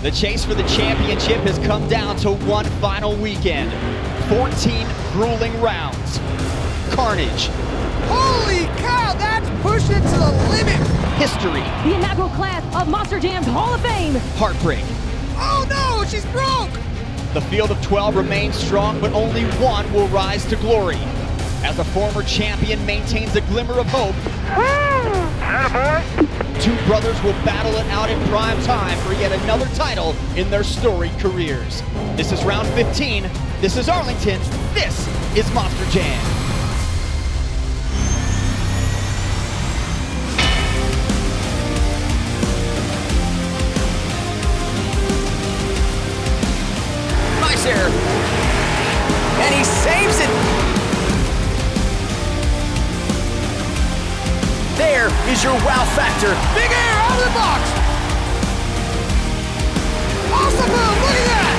The chase for the championship has come down to one final weekend. 14 grueling rounds. Carnage. Holy cow, that's pushing to the limit. History. The inaugural class of Monster Jam's Hall of Fame. Heartbreak. Oh no, she's broke. The field of 12 remains strong, but only one will rise to glory. As the former champion maintains a glimmer of hope, two brothers will battle it out in prime time for yet another title in their storied careers. This is round 15. This is Arlington. This is Monster Jam. Nice air. And he saves it. There is your wow factor. Big air out of the box. Awesome move, look at that.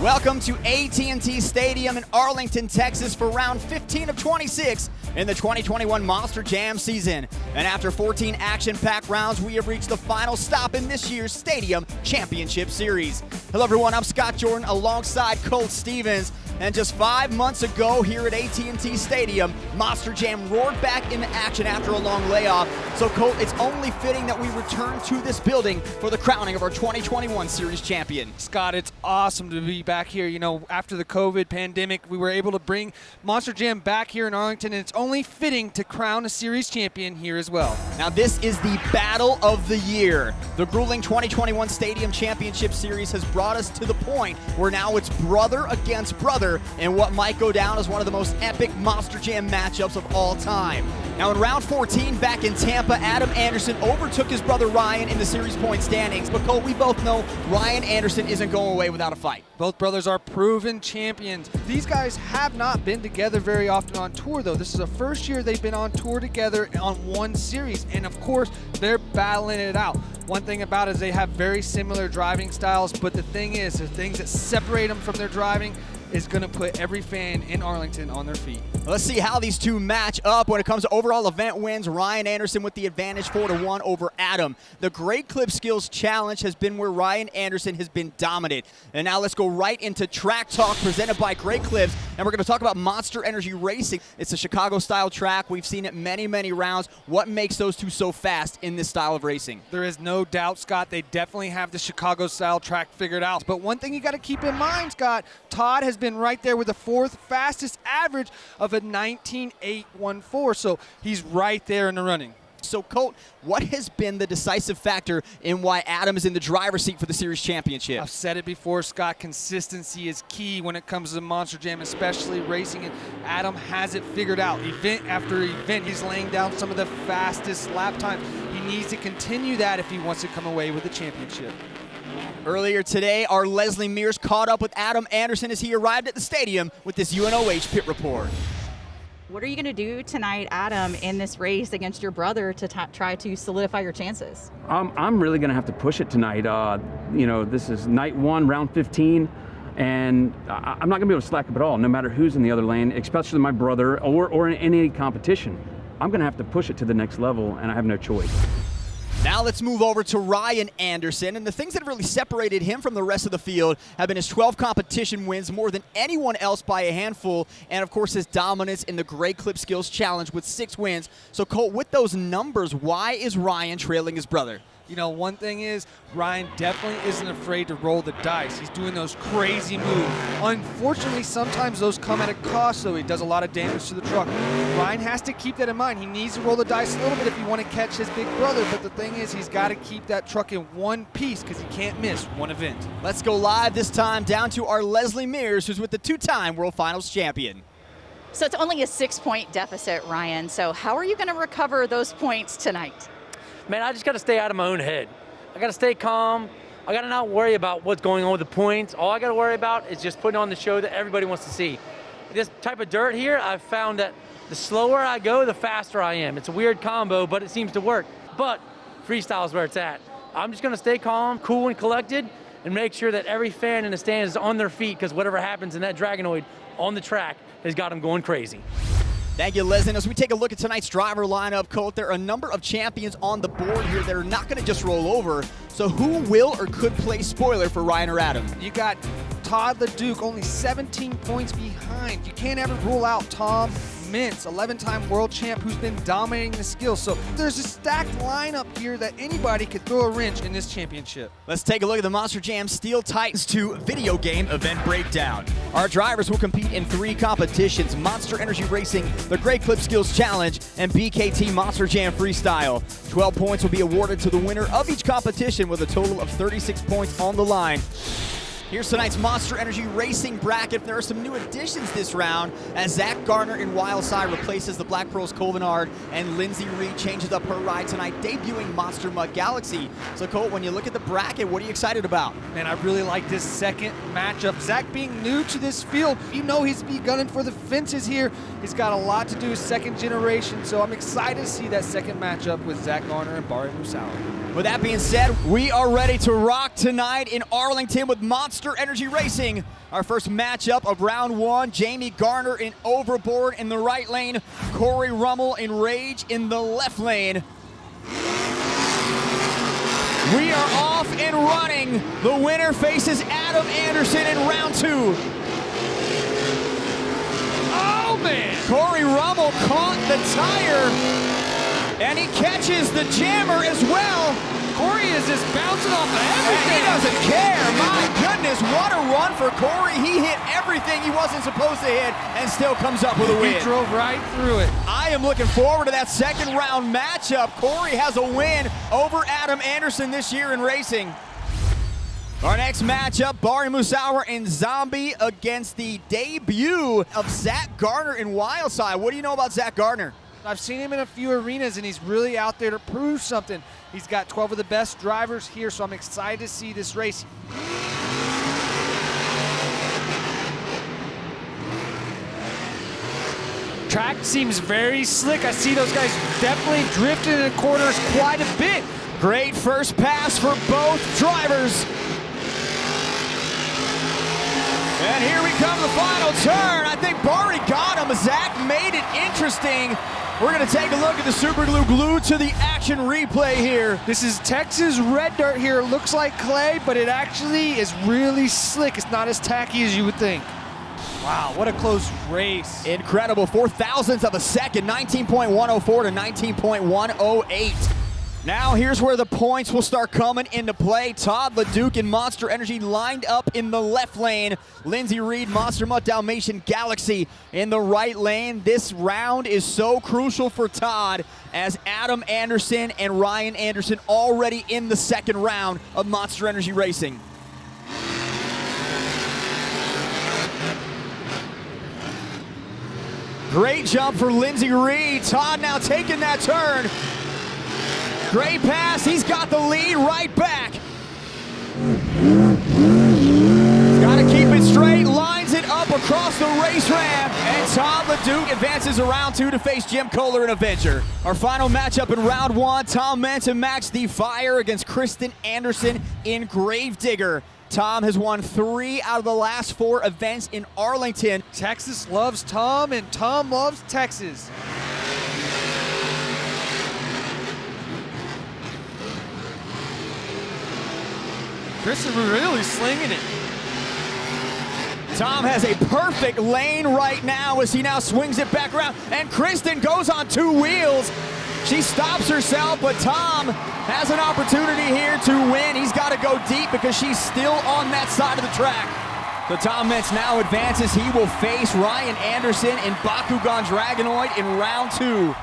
Welcome to AT&T Stadium in Arlington, Texas for round 15 of 26 in the 2021 Monster Jam season. And after 14 action-packed rounds, we have reached the final stop in this year's Stadium Championship Series. Hello everyone, I'm Scott Jordan alongside Colt Stevens. And just 5 months ago here at AT&T Stadium, Monster Jam roared back into action after a long layoff. So Colt, it's only fitting that we return to this building for the crowning of our 2021 Series champion. Scott, it's awesome to be back here. You know, after the COVID pandemic, we were able to bring Monster Jam back here in Arlington, and it's only fitting to crown a Series champion here as well. Now this is the battle of the year. The grueling 2021 Stadium Championship Series has brought us to the point where now it's brother against brother in what might go down as one of the most epic Monster Jam matchups of all time. Now in round 14 back in Tampa, Adam Anderson overtook his brother Ryan in the series point standings, but Cole, we both know Ryan Anderson isn't going away without a fight. Both brothers are proven champions. These guys have not been together very often on tour though. This is the first year they've been on tour together on one series, and of course they're battling it out. One thing about it is they have very similar driving styles, but the thing is, the things that separate them from their driving is going to put every fan in Arlington on their feet. Let's see how these two match up when it comes to overall event wins. Ryan Anderson with the advantage 4-1 over Adam. The Great Clip Skills Challenge has been where Ryan Anderson has been dominant. And now let's go right into Track Talk presented by Great Clips. And we're going to talk about Monster Energy Racing. It's a Chicago-style track. We've seen it many, many rounds. What makes those two so fast in this style of racing? There is no doubt, Scott, they definitely have the Chicago-style track figured out. But one thing you got to keep in mind, Scott, Todd has been right there with the fourth fastest average of a 19.814, so he's right there in the running. So Colt, what has been the decisive factor in why Adam is in the driver's seat for the series championship? I've said it before, Scott, consistency is key when it comes to Monster Jam, especially racing, and Adam has it figured out. Event after event, he's laying down some of the fastest lap times. He needs to continue that if he wants to come away with the championship. Earlier today, our Leslie Mears caught up with Adam Anderson as he arrived at the stadium with this UNOH pit report. What are you going to do tonight, Adam, in this race against your brother to try to solidify your chances? I'm really going to have to push it tonight. You know, this is night one, round 15, and I'm not going to be able to slack up at all, no matter who's in the other lane, especially my brother or in any competition. I'm going to have to push it to the next level, and I have no choice. Now let's move over to Ryan Anderson, and the things that have really separated him from the rest of the field have been his 12 competition wins, more than anyone else by a handful, and of course his dominance in the Great Clip Skills Challenge with 6 wins. So Colt, with those numbers, why is Ryan trailing his brother? You know, one thing is, Ryan definitely isn't afraid to roll the dice. He's doing those crazy moves. Unfortunately, sometimes those come at a cost, so he does a lot of damage to the truck. Ryan has to keep that in mind. He needs to roll the dice a little bit if you want to catch his big brother, but the thing is, he's got to keep that truck in one piece because he can't miss one event. Let's go live this time down to our Leslie Mears, who's with the 2-time World Finals champion. So it's only a 6-point deficit, Ryan. So how are you going to recover those points tonight? Man, I just got to stay out of my own head. I got to stay calm. I got to not worry about what's going on with the points. All I got to worry about is just putting on the show that everybody wants to see. This type of dirt here, I've found that the slower I go, the faster I am. It's a weird combo, but it seems to work. But freestyle is where it's at. I'm just going to stay calm, cool, and collected, and make sure that every fan in the stands is on their feet, because whatever happens in that Dragonoid on the track has got them going crazy. Thank you, Leslie. As we take a look at tonight's driver lineup, Colt, there are a number of champions on the board here that are not going to just roll over. So who will or could play spoiler for Ryan or Adam? You got Todd LeDuc, only 17 points behind. You can't ever rule out Tom Mintz, 11-time world champ who's been dominating the skills. So there's a stacked lineup here that anybody could throw a wrench in this championship. Let's take a look at the Monster Jam Steel Titans 2 video game event breakdown. Our drivers will compete in 3 competitions: Monster Energy Racing, the Great Clip Skills Challenge, and BKT Monster Jam Freestyle. 12 points will be awarded to the winner of each competition with a total of 36 points on the line. Here's tonight's Monster Energy Racing bracket. There are some new additions this round as Zach Garner in Wildside replaces the Black Pearls Colvinard, and Lindsay Reed changes up her ride tonight, debuting Monster Mud Galaxy. So Colt, when you look at the bracket, what are you excited about? Man, I really like this second matchup. Zach being new to this field, you know he's be gunning for the fences here. He's got a lot to do, second generation, so I'm excited to see that second matchup with Zach Garner and Barry Musawa. With that being said, we are ready to rock tonight in Arlington with Monster Energy Racing. Our first matchup of round 1, Jamie Garner in Overboard in the right lane, Corey Rummel in Rage in the left lane. We are off and running. The winner faces Adam Anderson in round 2. Oh man! Corey Rummel caught the tire, and he catches the jammer as well. Corey is just bouncing off of everything. And he doesn't care. My goodness, what a run for Corey. He hit everything he wasn't supposed to hit and still comes up with a win. He drove right through it. I am looking forward to that second round matchup. Corey has a win over Adam Anderson this year in racing. Our next matchup, Barry Musawa and Zombie against the debut of Zach Garner in Wildside. What do you know about Zach Garner? I've seen him in a few arenas, and he's really out there to prove something. He's got 12 of the best drivers here, so I'm excited to see this race. Track seems very slick. I see those guys definitely drifting in the corners quite a bit. Great first pass for both drivers. And here we come, the final turn. I think Barry got him. Zach made it interesting. We're going to take a look at the Super Glue glued to the action replay here. This is Texas red dirt here. It looks like clay, but it actually is really slick. It's not as tacky as you would think. Wow, what a close race. Incredible, 4/1000th of a second, 19.104 to 19.108. Now here's where the points will start coming into play. Todd LeDuc and Monster Energy lined up in the left lane. Lindsay Reed, Monster Mutt Dalmatian Galaxy in the right lane. This round is so crucial for Todd as Adam Anderson and Ryan Anderson already in the second round of Monster Energy Racing. Great jump for Lindsay Reed. Todd now taking that turn. Great pass, he's got the lead right back. He's got to keep it straight, lines it up across the race ramp, and Todd LeDuc advances to round 2 to face Jim Kohler and Avenger. Our final matchup in round 1, Tom Mintz and Max D. Fire against Kristen Anderson in Gravedigger. Tom has won 3 out of the last 4 events in Arlington. Texas loves Tom, and Tom loves Texas. Kristen really slinging it. Tom has a perfect lane right now as he now swings it back around, and Kristen goes on 2 wheels. She stops herself, but Tom has an opportunity here to win. He's got to go deep because she's still on that side of the track. So Tom Mintz now advances. He will face Ryan Anderson in Bakugan Dragonoid in round 2.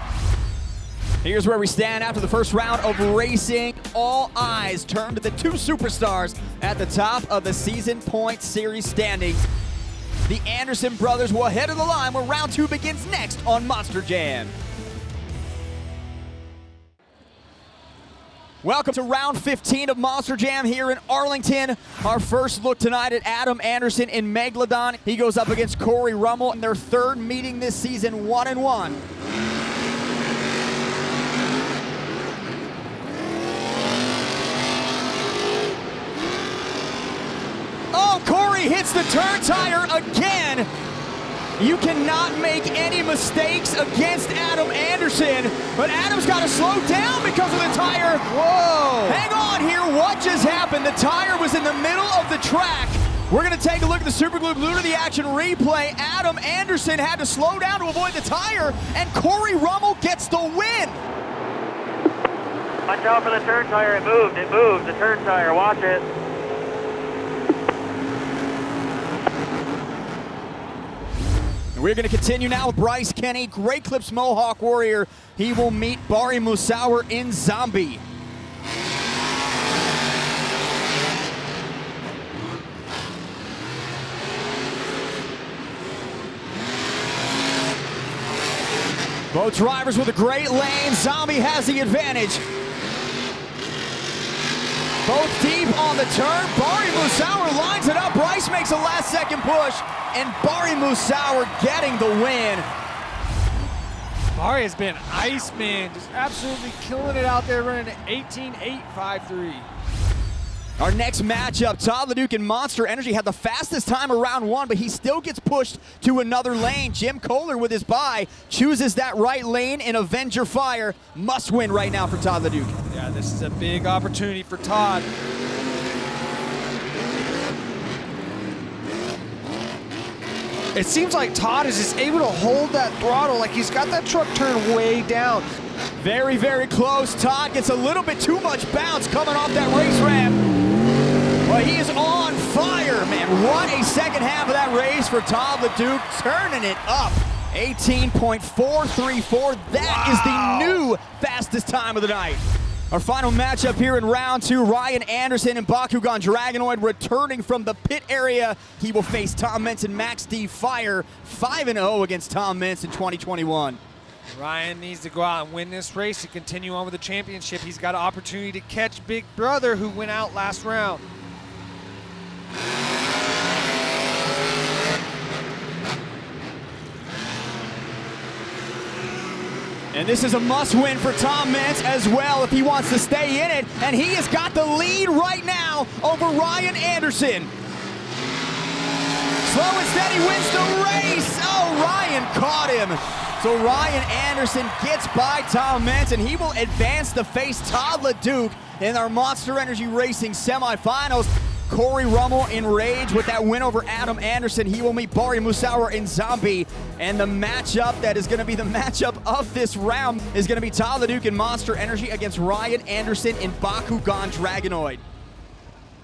Here's where we stand after the first round of racing. All eyes turn to the 2 superstars at the top of the season point series standings. The Anderson brothers will head of the line where round 2 begins next on Monster Jam. Welcome to round 15 of Monster Jam here in Arlington. Our first look tonight at Adam Anderson in Megalodon. He goes up against Corey Rummel in their 3rd meeting this season, 1-1. Oh, Corey hits the turn tire again. You cannot make any mistakes against Adam Anderson, but Adam's got to slow down because of the tire. Whoa! Hang on here, what just happened? The tire was in the middle of the track. We're gonna take a look at the Super Glue Blue to the action replay. Adam Anderson had to slow down to avoid the tire, and Corey Rummel gets the win. Watch out for the turn tire, it moved, the turn tire, watch it. We're going to continue now with Bryce Kenny, Great Clips Mohawk Warrior. He will meet Bari Musauer in Zombie. Both drivers with a great lane. Zombie has the advantage. Both deep on the turn. Bari Musauer lines it up. Bryce makes a last-second push, and Bari Musauer getting the win. Bari has been Iceman, just absolutely killing it out there, running an 18.853. Our next matchup, Todd LeDuc and Monster Energy had the fastest time around one, but he still gets pushed to another lane. Jim Kohler with his bye chooses that right lane in Avenger Fire. Must win right now for Todd LeDuc. Yeah, this is a big opportunity for Todd. It seems like Todd is just able to hold that throttle, like he's got that truck turned way down. Very, very close. Todd gets a little bit too much bounce coming off that race ramp. But he is on fire, man. What a second half of that race for Todd LeDuc, turning it up. 18.434. That is the new fastest time of the night. Our final matchup here in round two, Ryan Anderson and Bakugan Dragonoid returning from the pit area. He will face Tom Mintz and Max D Fire, 5-0 against Tom Mintz in 2021. Ryan needs to go out and win this race to continue on with the championship. He's got an opportunity to catch Big Brother, who went out last round. And this is a must-win for Tom Mintz as well if he wants to stay in it. And he has got the lead right now over Ryan Anderson. Slow and steady wins the race. Oh, Ryan caught him. So Ryan Anderson gets by Tom Mintz, and he will advance to face Todd LeDuc in our Monster Energy Racing semifinals. Corey Rummel in Rage with that win over Adam Anderson. He will meet Bari Musauer in Zombie. And the matchup that is going to be the matchup of this round is going to be Todd LeDuc in Monster Energy against Ryan Anderson in Bakugan Dragonoid.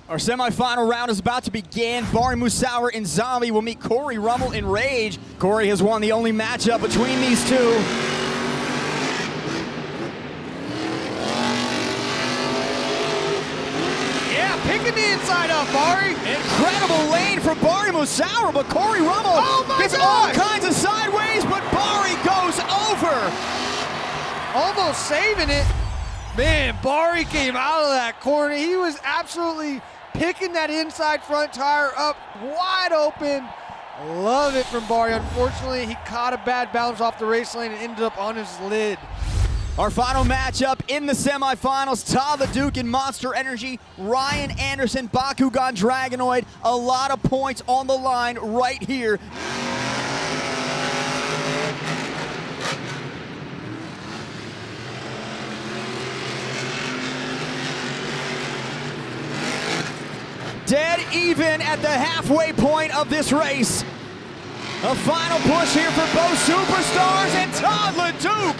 Our semifinal round is about to begin. Bari Musauer in Zombie will meet Corey Rummel in Rage. Corey has won the only matchup between these two. Picking the inside up, Bari. Incredible lane for Bari Musauer, but Corey Rummel gets all kinds of sideways, but Bari goes over. Almost saving it. Man, Bari came out of that corner. He was absolutely picking that inside front tire up wide open. Love it from Bari. Unfortunately, he caught a bad bounce off the race lane and ended up on his lid. Our final matchup in the semifinals, Todd LeDuc in Monster Energy, Ryan Anderson, Bakugan Dragonoid. A lot of points on the line right here. Dead even at the halfway point of this race. A final push here for both superstars, and Todd LeDuc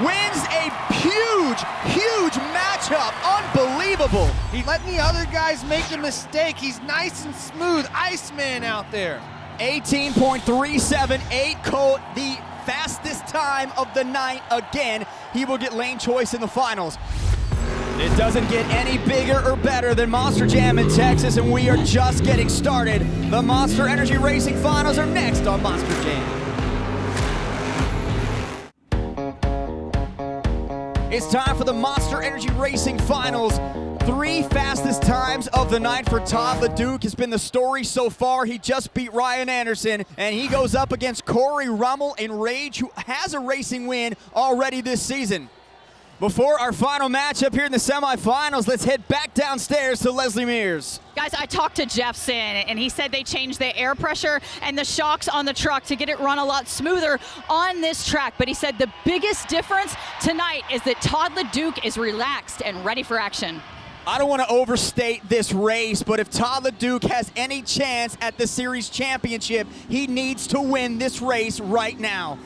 wins a huge matchup. Unbelievable. He's letting the other guys make a mistake. He's nice and smooth. Iceman out there. 18.378, Colt, the fastest time of the night again. He will get lane choice in the finals. It doesn't get any bigger or better than Monster Jam in Texas, and we are just getting started. The Monster Energy Racing Finals are next on Monster Jam. It's time for the Monster Energy Racing Finals. 3 fastest times of the night for Todd LeDuc has been the story so far. He just beat Ryan Anderson, and he goes up against Corey Rummel in Rage, who has a racing win already this season. Before our final matchup here in the semifinals, let's head back downstairs to Leslie Mears. Guys, I talked to Jeff Sin, and he said they changed the air pressure and the shocks on the truck to get it run a lot smoother on this track. But he said the biggest difference tonight is that Todd LeDuc is relaxed and ready for action. I don't want to overstate this race, but if Todd LeDuc has any chance at the series championship, he needs to win this race right now.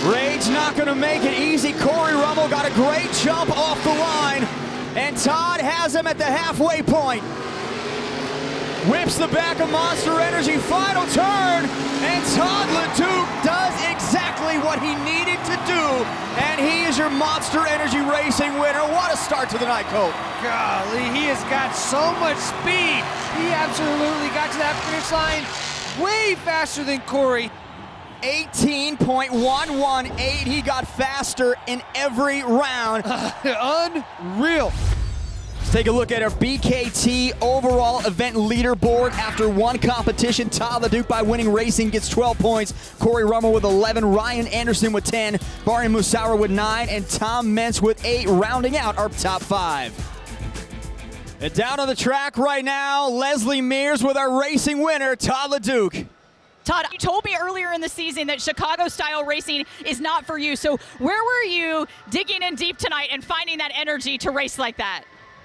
Rage not going to make it easy. Corey Rummel got a great jump off the line, and Todd has him at the halfway point. Whips the back of Monster Energy, final turn, and Todd LeDuc does exactly what he needed to do, and he is your Monster Energy Racing winner. What a start to the night, Colt. Golly, he has got so much speed. He absolutely got to that finish line way faster than Corey. 18.118. He got faster in every round. Unreal. Let's take a look at our BKT overall event leaderboard. After one competition, Todd LeDuc by winning racing gets 12 points. Corey Rummel with 11, Ryan Anderson with 10, Barney Musauer with 9, and Tom Mentz with 8, rounding out our top 5. And down on the track right now, Leslie Mears with our racing winner, Todd LeDuc. Todd, you told me earlier in the season that Chicago-style racing is not for you. So where were you digging in deep tonight and finding that energy to race like that?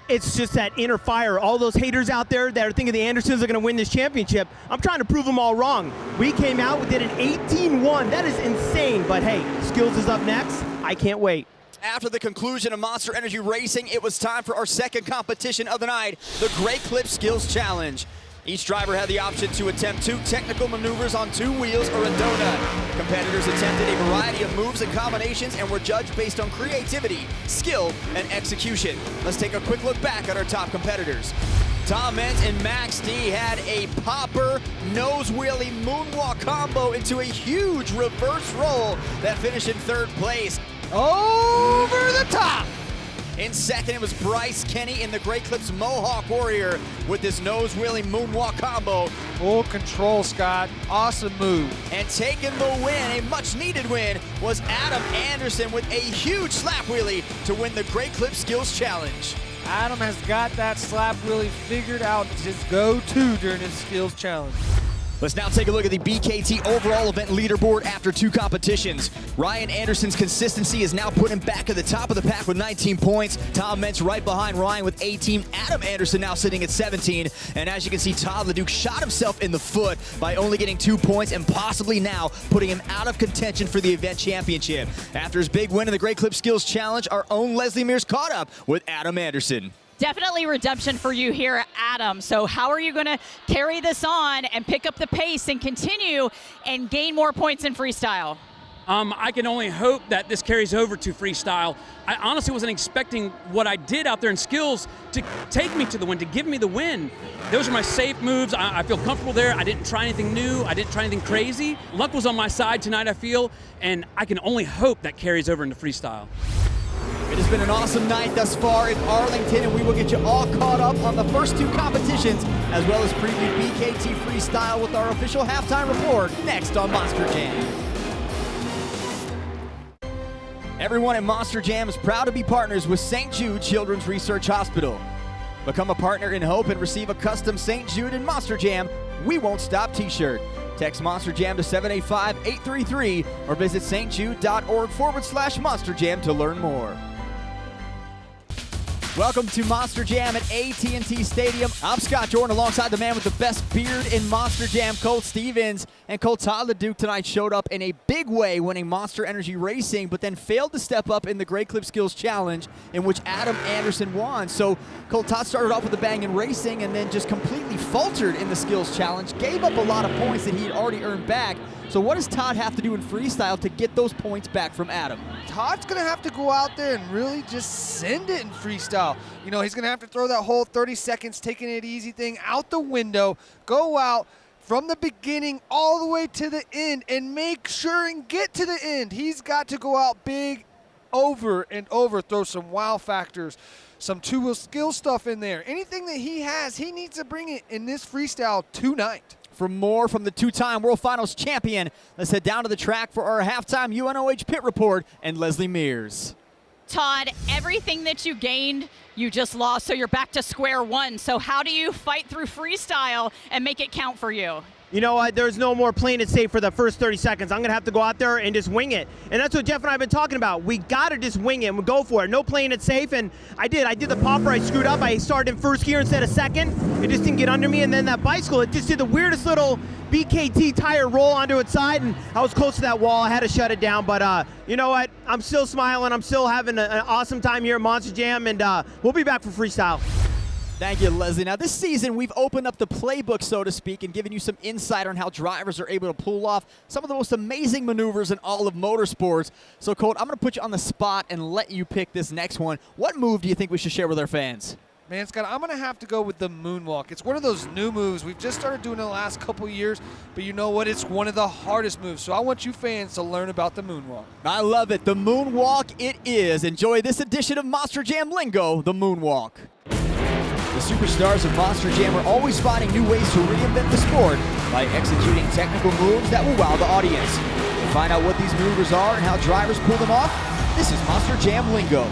It's just that inner fire. All those haters out there that are thinking the Andersons are going to win this championship, I'm trying to prove them all wrong. We came out, we did an 18-1. That is insane. But hey, Skills is up next. I can't wait. After the conclusion of Monster Energy Racing, it was time for our second competition of the night, the Great Clip Skills Challenge. Each driver had the option to attempt 2 technical maneuvers on 2 wheels or a donut. Competitors attempted a variety of moves and combinations and were judged based on creativity, skill, and execution. Let's take a quick look back at our top competitors. Tom Mentz and Max D had a popper nose wheelie moonwalk combo into a huge reverse roll that finished in 3rd place. Over the top. In second, it was Bryce Kenny in the Great Clips Mohawk Warrior with this nose wheeling moonwalk combo. Full control, Scott. Awesome move. And taking the win, a much needed win, was Adam Anderson with a huge slap wheelie to win the Great Clip Skills Challenge. Adam has got that slap wheelie figured out to just go-to during his skills challenge. Let's now take a look at the BKT overall event leaderboard after 2 competitions. Ryan Anderson's consistency is now put him back at the top of the pack with 19 points. Tom Mentz right behind Ryan with 18. Adam Anderson now sitting at 17. And as you can see, Todd LeDuc shot himself in the foot by only getting 2 points and possibly now putting him out of contention for the event championship. After his big win in the Great Clip Skills Challenge, our own Leslie Mears caught up with Adam Anderson. Definitely redemption for you here, Adam. So how are you going to carry this on and pick up the pace and continue and gain more points in freestyle? I can only hope that this carries over to freestyle. I honestly wasn't expecting what I did out there in skills to take me to the win, to give me the win. Those are my safe moves. I feel comfortable there. I didn't try anything new. I didn't try anything crazy. Luck was on my side tonight, I feel, and I can only hope that carries over into freestyle. It has been an awesome night thus far in Arlington, and we will get you all caught up on the first 2 competitions, as well as preview BKT Freestyle with our official halftime report next on Monster Jam. Everyone at Monster Jam is proud to be partners with St. Jude Children's Research Hospital. Become a partner in hope and receive a custom St. Jude and Monster Jam We Won't Stop t-shirt. Text Monster Jam to 785-833 or visit stjude.org/Monster Jam to learn more. Welcome to Monster Jam at AT&T Stadium. I'm Scott Jordan alongside the man with the best beard in Monster Jam, Colt Stevens. And Colt, Todd LeDuc tonight showed up in a big way, winning Monster Energy Racing, but then failed to step up in the Great Clip Skills Challenge, in which Adam Anderson won. So Colt, Todd started off with a bang in racing and then just completely faltered in the Skills Challenge, gave up a lot of points that he had already earned back. So what does Todd have to do in freestyle to get those points back from Adam? Todd's going to have to go out there and really just send it in freestyle. You know, he's going to have to throw that whole 30 seconds, taking it easy thing out the window, go out from the beginning all the way to the end and make sure and get to the end. He's got to go out big over and over, throw some wow factors, some two-wheel skill stuff in there. Anything that he has, he needs to bring it in this freestyle tonight. For more from the two-time World Finals champion, let's head down to the track for our halftime UNOH pit report and Leslie Mears. Todd, everything that you gained, you just lost, so you're back to square one. So how do you fight through freestyle and make it count for you? You know what? There's no more playing it safe for the first 30 seconds. I'm going to have to go out there and just wing it. And that's what Jeff and I have been talking about. We got to just wing it and go for it. No playing it safe. And I did the popper. I screwed up. I started in first gear instead of second. It just didn't get under me. And then that bicycle, it just did the weirdest little BKT tire roll onto its side. And I was close to that wall. I had to shut it down. But you know what? I'm still smiling. I'm still having an awesome time here at Monster Jam. And we'll be back for freestyle. Thank you, Leslie. Now, this season, we've opened up the playbook, so to speak, and given you some insight on how drivers are able to pull off some of the most amazing maneuvers in all of motorsports. So, Colt, I'm going to put you on the spot and let you pick this next one. What move do you think we should share with our fans? Man, Scott, I'm going to have to go with the moonwalk. It's one of those new moves. We've just started doing it the last couple years, but you know what? It's one of the hardest moves. So I want you fans to learn about the moonwalk. I love it. The moonwalk it is. Enjoy this edition of Monster Jam Lingo, the moonwalk. The superstars of Monster Jam are always finding new ways to reinvent the sport by executing technical moves that will wow the audience. To find out what these maneuvers are and how drivers pull them off, this is Monster Jam Lingo.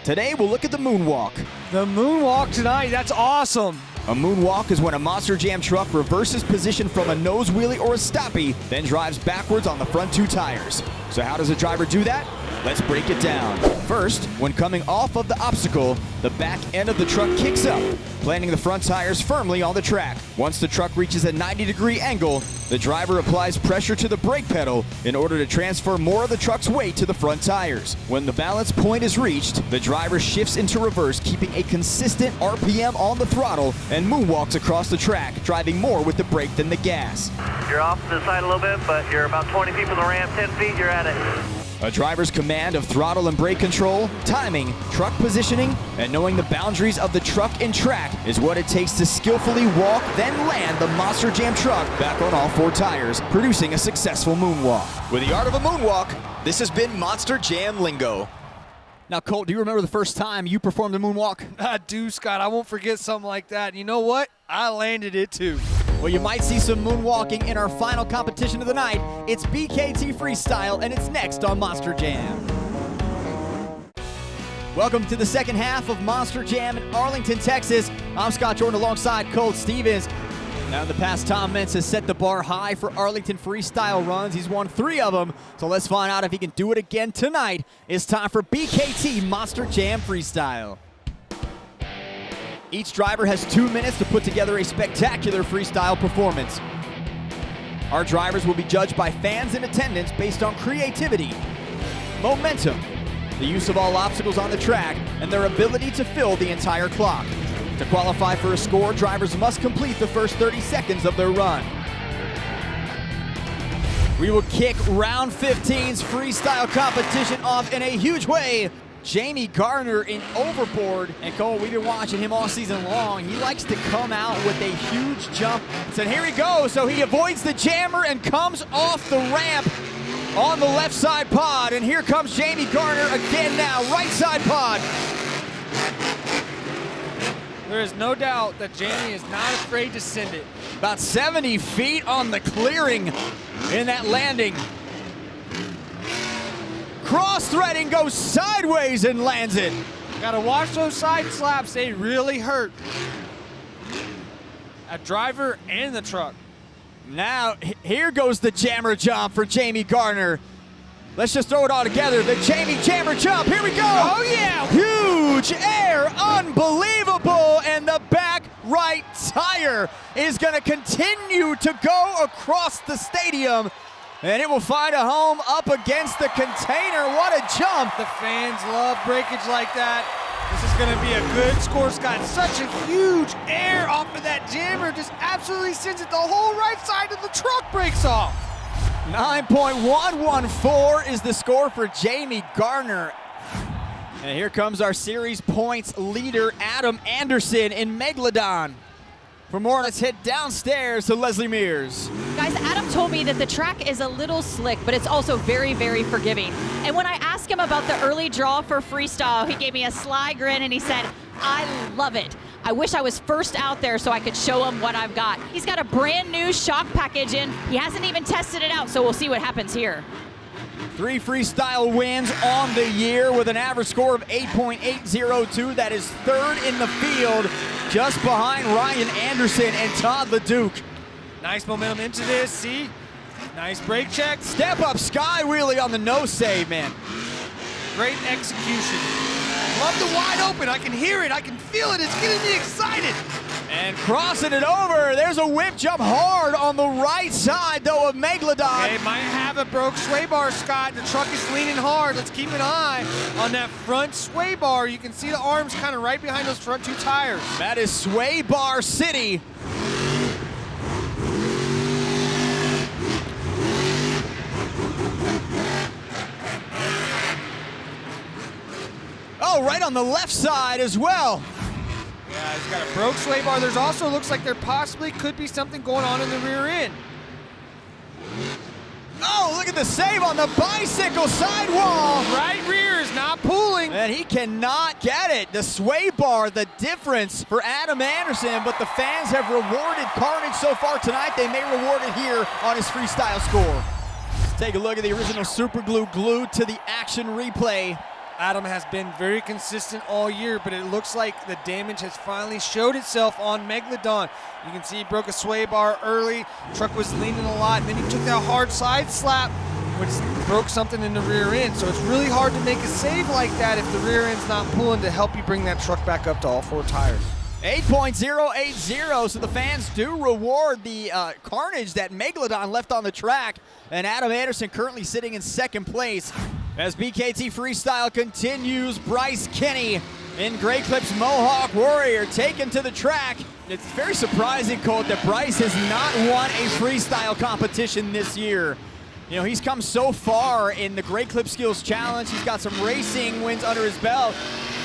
Today we'll look at the moonwalk. The moonwalk tonight, that's awesome. A moonwalk is when a Monster Jam truck reverses position from a nose wheelie or a stoppie, then drives backwards on the front two tires. So how does a driver do that? Let's break it down. First, when coming off of the obstacle, the back end of the truck kicks up, planting the front tires firmly on the track. Once the truck reaches a 90-degree angle, the driver applies pressure to the brake pedal in order to transfer more of the truck's weight to the front tires. When the balance point is reached, the driver shifts into reverse, keeping a consistent RPM on the throttle, and moonwalks across the track, driving more with the brake than the gas. You're off to the side a little bit, but you're about 20 feet from the ramp, 10 feet, you're at it. A driver's command of throttle and brake control, timing, truck positioning, and knowing the boundaries of the truck and track is what it takes to skillfully walk, then land the Monster Jam truck back on all four tires, producing a successful moonwalk. With the art of a moonwalk, this has been Monster Jam Lingo. Now, Colt, do you remember the first time you performed a moonwalk? I do, Scott. I won't forget something like that. You know what? I landed it too. Well, you might see some moonwalking in our final competition of the night. It's BKT Freestyle, and it's next on Monster Jam. Welcome to the second half of Monster Jam in Arlington, Texas. I'm Scott Jordan alongside Colt Stevens. Now in the past, Tom Mentz has set the bar high for Arlington freestyle runs. He's won 3 of them, so let's find out if he can do it again tonight. It's time for BKT Monster Jam Freestyle. Each driver has 2 minutes to put together a spectacular freestyle performance. Our drivers will be judged by fans in attendance based on creativity, momentum, the use of all obstacles on the track, and their ability to fill the entire clock. To qualify for a score, drivers must complete the first 30 seconds of their run. We will kick round 15's freestyle competition off in a huge way. Jamie Garner in Overboard. And Cole, we've been watching him all season long. He likes to come out with a huge jump. So here he goes. So he avoids the jammer and comes off the ramp on the left side pod. And here comes Jamie Garner again now, right side pod. There is no doubt that Jamie is not afraid to send it. About 70 feet on the clearing in that landing. Cross-threading, goes sideways and lands it. Gotta watch those side slaps, they really hurt. A driver and the truck. Now, here goes the jammer jump for Jamie Garner. Let's just throw it all together. The Jamie jammer jump, here we go. Oh yeah! Huge air, unbelievable. And the back right tire is gonna continue to go across the stadium. And it will find a home up against the container. What a jump. The fans love breakage like that. This is going to be a good score, Scott. Such a huge air off of that jammer. Just absolutely sends it. The whole right side of the truck breaks off. 9.114 is the score for Jamie Garner. And here comes our series points leader, Adam Anderson in Megalodon. For more, let's head downstairs to Leslie Mears. Guys, Adam told me that the track is a little slick, but it's also very, very forgiving. And when I asked him about the early draw for freestyle, he gave me a sly grin and he said, I love it. I wish I was first out there so I could show him what I've got. He's got a brand new shock package in. He hasn't even tested it out, so we'll see what happens here. 3 freestyle wins on the year with an average score of 8.802. That is third in the field, just behind Ryan Anderson and Todd LeDuc. Nice momentum into this, see? Nice brake check. Step up sky wheelie on the no save, man. Great execution. Love the wide open. I can hear it. I can feel it. It's getting me excited. And crossing it over. There's a whip jump hard on the right side, though, of Megalodon. They might have a broke sway bar, Scott. The truck is leaning hard. Let's keep an eye on that front sway bar. You can see the arms kind of right behind those front 2 tires. That is Sway Bar City. Oh, right on the left side as well. Yeah, he's got a broke sway bar. There's also, looks like there possibly could be something going on in the rear end. Oh, look at the save on the bicycle sidewall. Right rear is not pulling. And he cannot get it. The sway bar, the difference for Adam Anderson, but the fans have rewarded Carnage so far tonight. They may reward it here on his freestyle score. Let's take a look at the original super glue glued to the action replay. Adam has been very consistent all year, but it looks like the damage has finally showed itself on Megalodon. You can see he broke a sway bar early. Truck was leaning a lot, and then he took that hard side slap, which broke something in the rear end. So it's really hard to make a save like that if the rear end's not pulling to help you bring that truck back up to all 4 tires. 8.080, so the fans do reward the carnage that Megalodon left on the track, and Adam Anderson currently sitting in second place. As BKT Freestyle continues, Bryce Kenny in Grey Clips Mohawk Warrior taken to the track. It's very surprising, Colt, that Bryce has not won a freestyle competition this year. You know, he's come so far in the Grey Clip Skills Challenge. He's got some racing wins under his belt,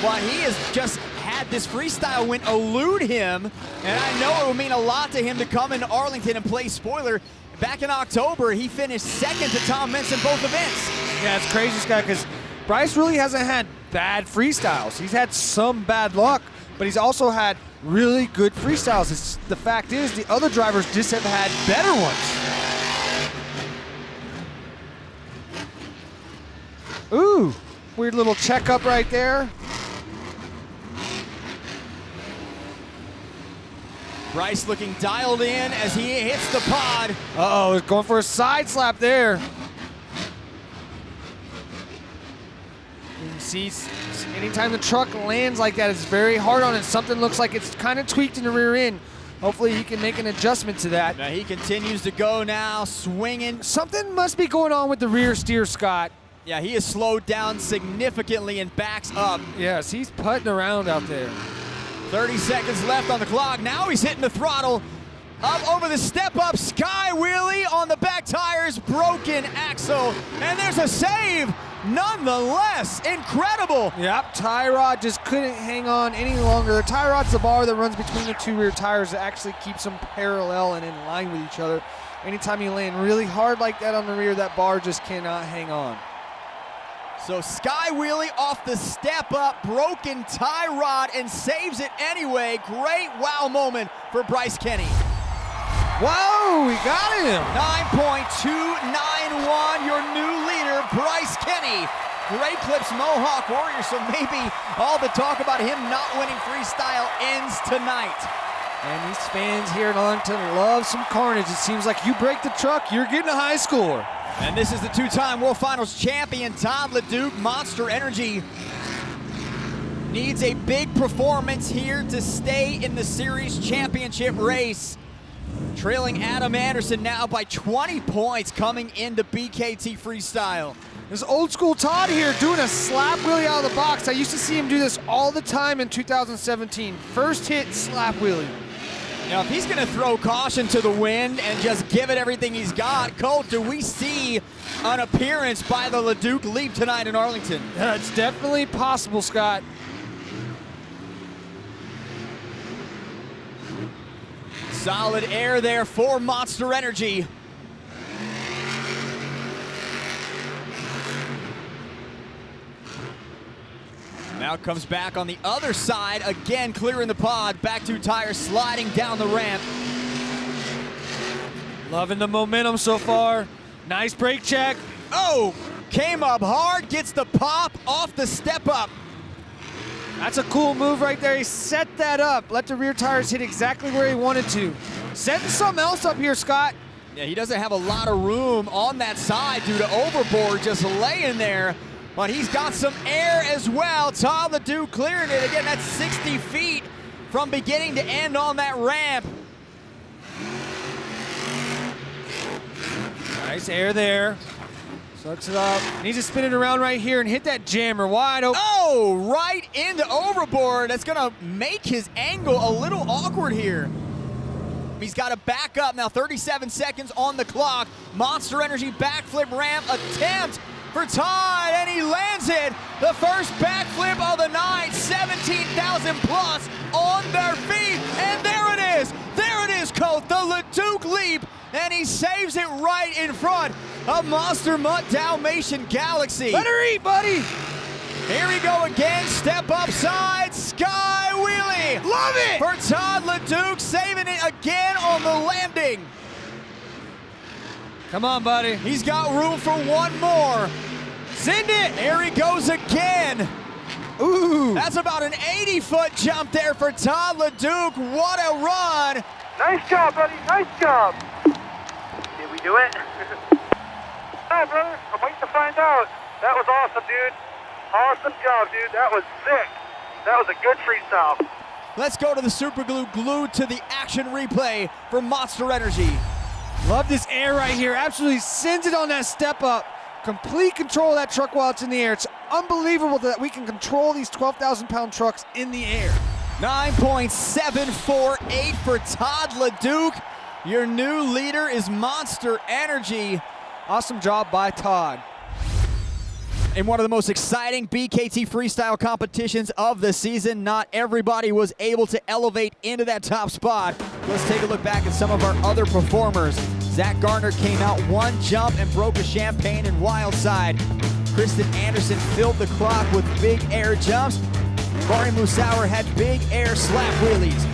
but he has just had this freestyle win elude him, and I know it would mean a lot to him to come into Arlington and play spoiler. Back in October, he finished second to Tom Mintz in both events. Yeah, it's crazy, Scott, because Bryce really hasn't had bad freestyles. He's had some bad luck, but he's also had really good freestyles. The fact is, the other drivers just have had better ones. Ooh, weird little checkup right there. Bryce looking dialed in as he hits the pod. Uh-oh, going for a side slap there. You can see anytime the truck lands like that, it's very hard on it. Something looks like it's kind of tweaked in the rear end. Hopefully he can make an adjustment to that. Now he continues to go now, swinging. Something must be going on with the rear steer, Scott. Yeah, he has slowed down significantly and backs up. Yes, he's putting around out there. 30 seconds left on the clock. Now he's hitting the throttle. Up over the step-up sky wheelie on the back tires. Broken axle. And there's a save. Nonetheless, incredible. Yep, tie rod just couldn't hang on any longer. The tie rod's the bar that runs between the 2 rear tires that actually keeps them parallel and in line with each other. Anytime you land really hard like that on the rear, that bar just cannot hang on. So sky wheelie off the step up, broken tie rod, and saves it anyway. Great wow moment for Bryce Kenny. Whoa, we got him. 9.291, your new leader, Bryce Kenny. Grey Clips Mohawk Warrior, so maybe all the talk about him not winning freestyle ends tonight. And these fans here in Arlington love some carnage. It seems like you break the truck, you're getting a high score. And this is the 2-time World Finals champion, Todd LeDuc. Monster Energy needs a big performance here to stay in the series championship race. Trailing Adam Anderson now by 20 points coming into BKT Freestyle. There's old school Todd here doing a slap wheelie out of the box. I used to see him do this all the time in 2017. First hit slap wheelie. Now, if he's going to throw caution to the wind and just give it everything he's got, Colt, do we see an appearance by the LeDuc Leap tonight in Arlington? It's definitely possible, Scott. Solid air there for Monster Energy. Now comes back on the other side, again clearing the pod, back two tires sliding down the ramp. Loving the momentum so far. Nice brake check. Oh, came up hard, gets the pop off the step up. That's a cool move right there. He set that up. Let the rear tires hit exactly where he wanted to. Setting something else up here, Scott. Yeah, he doesn't have a lot of room on that side due to overboard just laying there. But he's got some air as well. Todd LeDuc clearing it. Again, that's 60 feet from beginning to end on that ramp. Nice air there. Sucks it up. Needs to spin it around right here and hit that jammer wide open. Oh, right into overboard. That's gonna make his angle a little awkward here. He's got to back up now, 37 seconds on the clock. Monster Energy backflip ramp attempt for Todd, and he lands it. The first backflip of the night, 17,000 plus on their feet. And there it is. There it is, Colt, the LeDuc leap. And he saves it right in front of Monster Mutt Dalmatian Galaxy. Let her eat, buddy. Here we go again, step up side, sky wheelie. Love it! For Todd LeDuc, saving it again on the landing. Come on, buddy. He's got room for one more. Send it! Here he goes again. Ooh. That's about an 80-foot jump there for Todd LeDuc. What a run. Nice job, buddy. Nice job. Did we do it? No, brother. I'm waiting to find out. That was awesome, dude. Awesome job, dude. That was sick. That was a good freestyle. Let's go to the super glue glued to the action replay for Monster Energy. Love this air right here. Absolutely sends it on that step up. Complete control of that truck while it's in the air. It's unbelievable that we can control these 12,000-pound trucks in the air. 9.748 for Todd LeDuc. Your new leader is Monster Energy. Awesome job by Todd. In one of the most exciting BKT freestyle competitions of the season, not everybody was able to elevate into that top spot. Let's take a look back at some of our other performers. Zach Gardner came out one jump and broke a champagne and wild side. Kristen Anderson filled the clock with big air jumps. Bari Musauer had big air slap wheelies.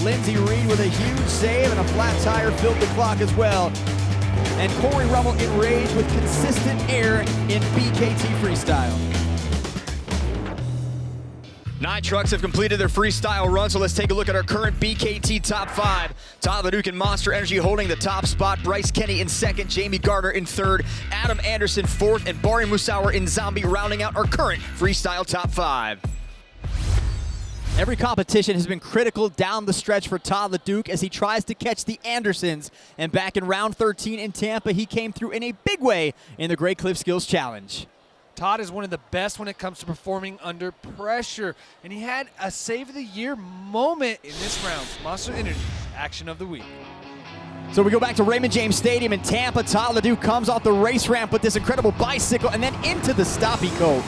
Lindsey Reed with a huge save and a flat tire filled the clock as well. And Corey Rummel enraged with consistent air in BKT Freestyle. 9 trucks have completed their freestyle run, so let's take a look at our current BKT top 5. Todd LeDuc and Monster Energy holding the top spot. Bryce Kenny in second, Jamie Gardner in third, Adam Anderson fourth, and Bari Musauer in Zombie rounding out our current freestyle top 5. Every competition has been critical down the stretch for Todd LeDuc as he tries to catch the Andersons. And back in round 13 in Tampa, he came through in a big way in the Great Cliff Skills Challenge. Todd is one of the best when it comes to performing under pressure, and he had a Save of the Year moment in this round. Monster Energy Action of the Week. So we go back to Raymond James Stadium in Tampa. Todd LeDuc comes off the race ramp with this incredible bicycle and then into the stoppie cove.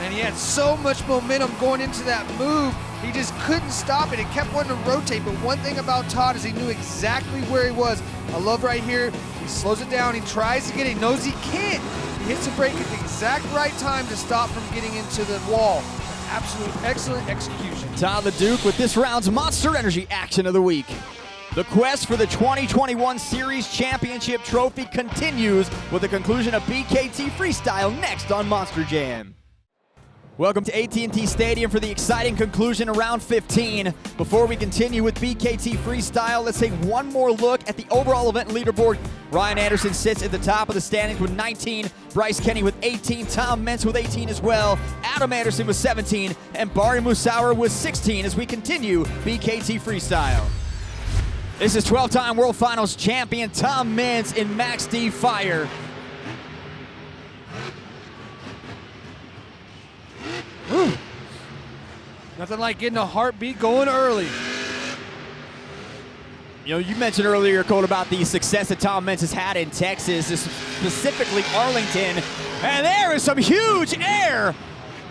And he had so much momentum going into that move, he just couldn't stop it. It kept wanting to rotate, but one thing about Todd is he knew exactly where he was. I love right here, he slows it down, he tries to get it, he knows he can't. He hits the brake at the exact right time to stop from getting into the wall. Absolute excellent execution. Todd LeDuc with this round's Monster Energy Action of the Week. The quest for the 2021 Series Championship Trophy continues with the conclusion of BKT Freestyle next on Monster Jam. Welcome to AT&T Stadium for the exciting conclusion of round 15. Before we continue with BKT Freestyle, let's take one more look at the overall event leaderboard. Ryan Anderson sits at the top of the standings with 19, Bryce Kenny with 18, Tom Mentz with 18 as well, Adam Anderson with 17, and Bari Musauer with 16 as we continue BKT Freestyle. This is 12-time World Finals champion Tom Mentz in Max D Fire. Whew. Nothing like getting a heartbeat going early. You know, you mentioned earlier, Colt, about the success that Tom Mentz has had in Texas, specifically Arlington. And there is some huge air.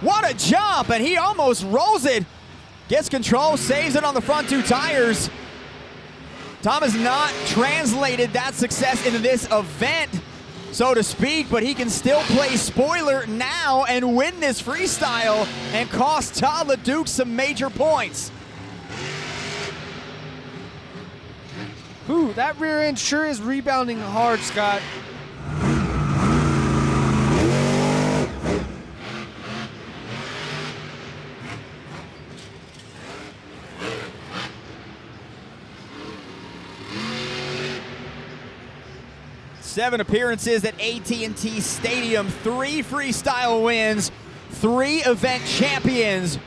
What a jump, and he almost rolls it. Gets control, saves it on the front 2 tires. Tom has not translated that success into this event. so to speak, but he can still play spoiler now and win this freestyle and cost Todd LeDuc some major points. Ooh, that rear end sure is rebounding hard, Scott. Seven appearances at AT&T Stadium, 3 freestyle wins, 3 event champions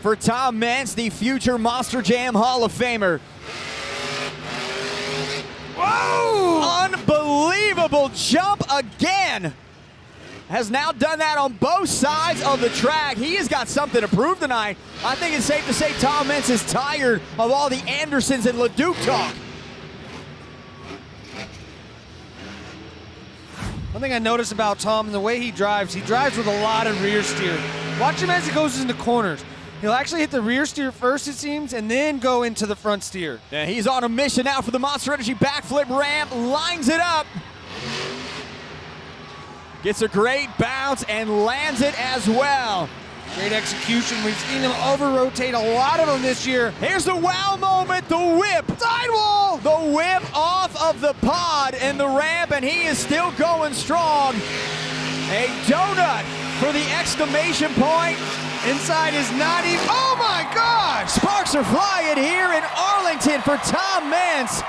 for Tom Meents, the future Monster Jam Hall of Famer. Whoa! Unbelievable jump again. Has now done that on both sides of the track. He has got something to prove tonight. I think it's safe to say Tom Meents is tired of all the Andersons and LeDuc talk. One thing I notice about Tom and the way he drives with a lot of rear steer. Watch him as he goes into corners. He'll actually hit the rear steer first, it seems, and then go into the front steer. Yeah, he's on a mission now for the Monster Energy backflip ramp, lines it up. Gets a great bounce and lands it as well. Great execution. We've seen him over-rotate a lot of them this year. Here's the wow moment, the whip. Sidewall! The whip off of the pod and the ramp, and he is still going strong. A donut for the exclamation point. Inside is not even, oh my gosh! Sparks are flying here in Arlington for Tom Meents.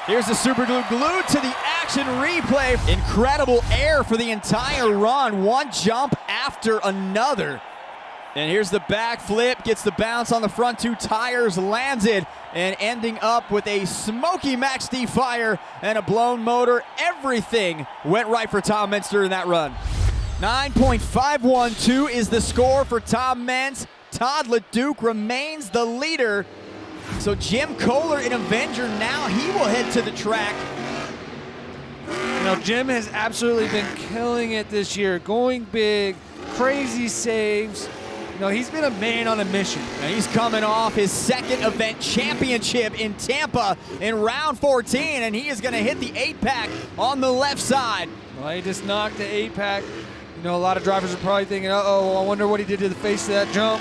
Here's the super glue glued to the action replay. Incredible air for the entire run. One jump after another. And here's the backflip, gets the bounce on the front 2 tires, lands it, and ending up with a smoky Max D fire and a blown motor. Everything went right for Tom Meents during that run. 9.512 is the score for Tom Meents. Todd LeDuc remains the leader. So Jim Kohler, an Avenger now, he will head to the track. You know, Jim has absolutely been killing it this year, going big, crazy saves. You know, he's been a man on a mission. And he's coming off his second event championship in Tampa in round 14, and he is going to hit the 8-pack on the left side. Well, he just knocked the 8-pack. You know, a lot of drivers are probably thinking, uh-oh, I wonder what he did to the face of that jump.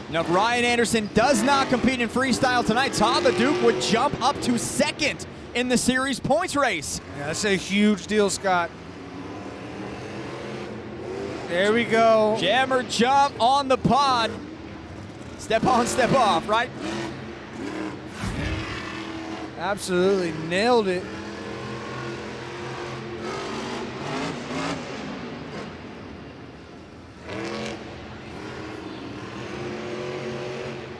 Now, if Ryan Anderson does not compete in freestyle tonight, Todd LeDuc would jump up to second in the series points race. Yeah, that's a huge deal, Scott. There we go. Jammer jump on the pod. Step on, step off, right? Absolutely nailed it.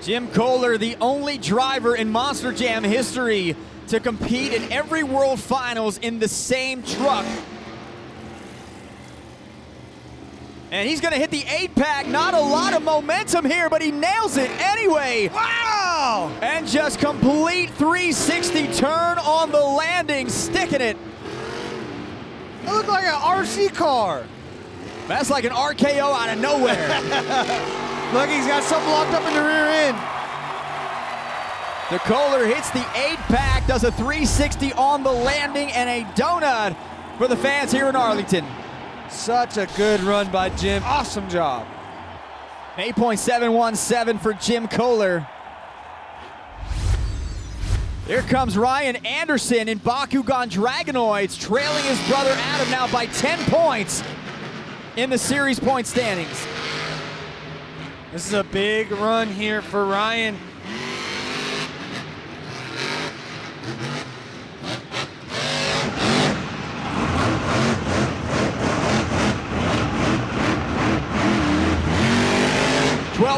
Jim Kohler, the only driver in Monster Jam history to compete in every World Finals in the same truck. And he's gonna hit the 8-pack. Not a lot of momentum here, but he nails it anyway. Wow! And just complete 360 turn on the landing, sticking it. That looked like an RC car. That's like an RKO out of nowhere. Look, he's got something locked up in the rear end. The Kohler hits the 8-pack, does a 360 on the landing, and a donut for the fans here in Arlington. Such a good run by Jim. Awesome job. 8.717 for Jim Kohler. Here comes Ryan Anderson in Bakugan Dragonoids, trailing his brother Adam now by 10 points in the series point standings. This is a big run here for Ryan.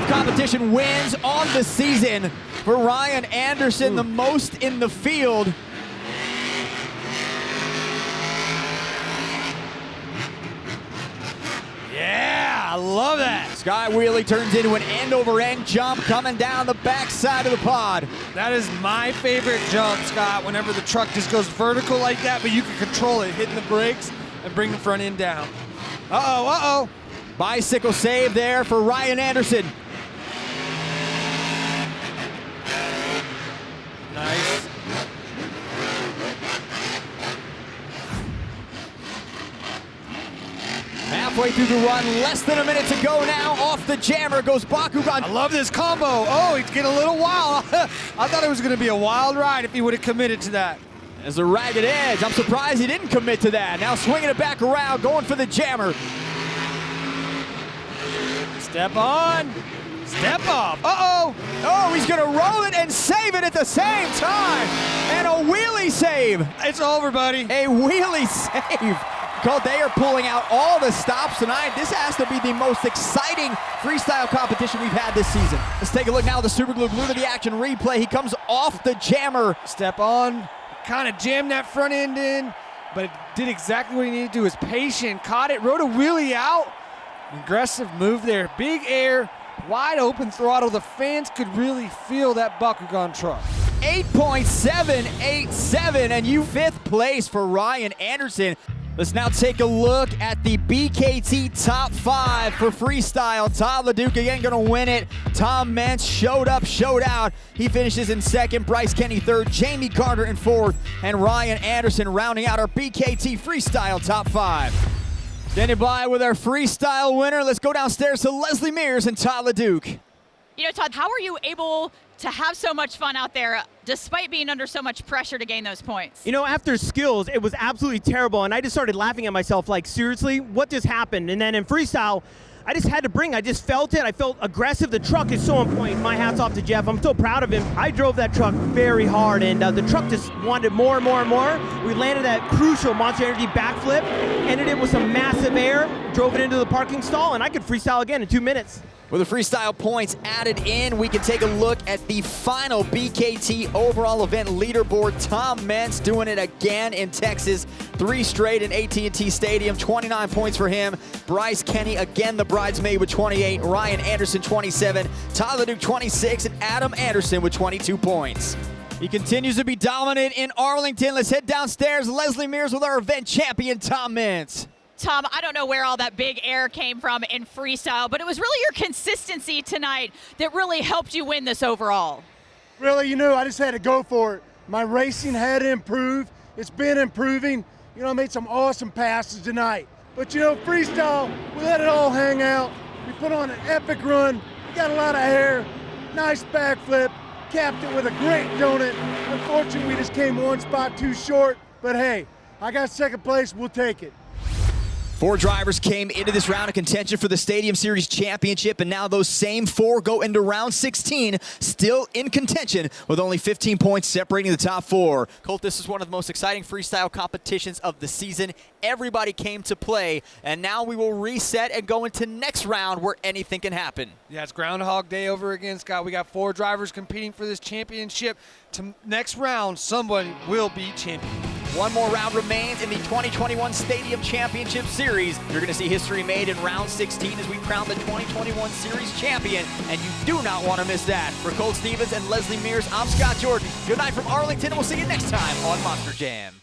Competition wins on the season for Ryan Anderson, the most in the field. Yeah, I love that. Sky wheelie turns into an end-over-end jump coming down the backside of the pod. That is my favorite jump, Scott, whenever the truck just goes vertical like that, but you can control it, hitting the brakes and bring the front end down. Uh-oh, uh-oh. Bicycle save there for Ryan Anderson. Nice. halfway through the run, less than a minute to go now. Off the jammer goes Bakugan. I love this combo. Oh, he's getting a little wild. I thought it was going to be a wild ride if he would have committed to that. As a ragged edge, I'm surprised he didn't commit to that. Now swinging it back around, going for the jammer. Step on, step off. Uh-oh. Oh, he's going to roll it and save it at the same time. And a wheelie save. It's over, buddy. A wheelie save. Cole, they are pulling out all the stops tonight. This has to be the most exciting freestyle competition we've had this season. Let's take a look now at the Super Glue to the action replay. He comes off the jammer. Step on, kind of jammed that front end in, but it did exactly what he needed to do. Was patient, caught it, rode a wheelie out. Aggressive move there, big air, wide open throttle. The fans could really feel that Bakugan truck. 8.787, and you 5th place for Ryan Anderson. Let's now take a look at the BKT top 5 for freestyle. Todd LeDuc again gonna win it. Tom Meents showed up, showed out. He finishes in 2nd, Bryce Kenny 3rd, Jamie Gardner in 4th, and Ryan Anderson rounding out our BKT freestyle top 5. Standing by with our freestyle winner. Let's go downstairs to Leslie Mears and Todd LeDuc. You know, Todd, how are you able to have so much fun out there despite being under so much pressure to gain those points? You know, after skills, it was absolutely terrible, and I just started laughing at myself like, seriously, what just happened? And then in freestyle, I just had to bring, I just felt it. I felt aggressive. The truck is so on point. My hat's off to Jeff. I'm so proud of him. I drove that truck very hard, and the truck just wanted more and more and more. We landed that crucial Monster Energy backflip, ended it with some massive air, drove it into the parking stall, and I could freestyle again in 2 minutes. With the freestyle points added in, we can take a look at the final BKT overall event leaderboard. Tom Meents doing it again in Texas. 3 straight in AT&T Stadium, 29 points for him. Bryce Kenny, again the bridesmaid with 28. Ryan Anderson, 27. Todd LeDuc, 26. And Adam Anderson with 22 points. He continues to be dominant in Arlington. Let's head downstairs. Leslie Mears with our event champion, Tom Meents. Tom, I don't know where all that big air came from in freestyle, but it was really your consistency tonight that really helped you win this overall. Really, I just had to go for it. My racing had to improve. It's been improving. I made some awesome passes tonight. But freestyle, we let it all hang out. We put on an epic run. We got a lot of air. Nice backflip. Capped it with a great donut. Unfortunately, we just came 1 spot too short. But hey, I got 2nd place. We'll take it. 4 drivers came into this round of contention for the Stadium Series Championship, and now those same 4 go into round 16, still in contention with only 15 points separating the top 4. Colt, this is one of the most exciting freestyle competitions of the season. Everybody came to play, and now we will reset and go into next round where anything can happen. Yeah, it's Groundhog Day over again, Scott. We got 4 drivers competing for this championship. Next round, somebody will be champion. 1 more round remains in the 2021 Stadium Championship Series. You're going to see history made in round 16 as we crown the 2021 Series champion, and you do not want to miss that. For Colt Stevens and Leslie Mears, I'm Scott Jordan. Good night from Arlington, and we'll see you next time on Monster Jam.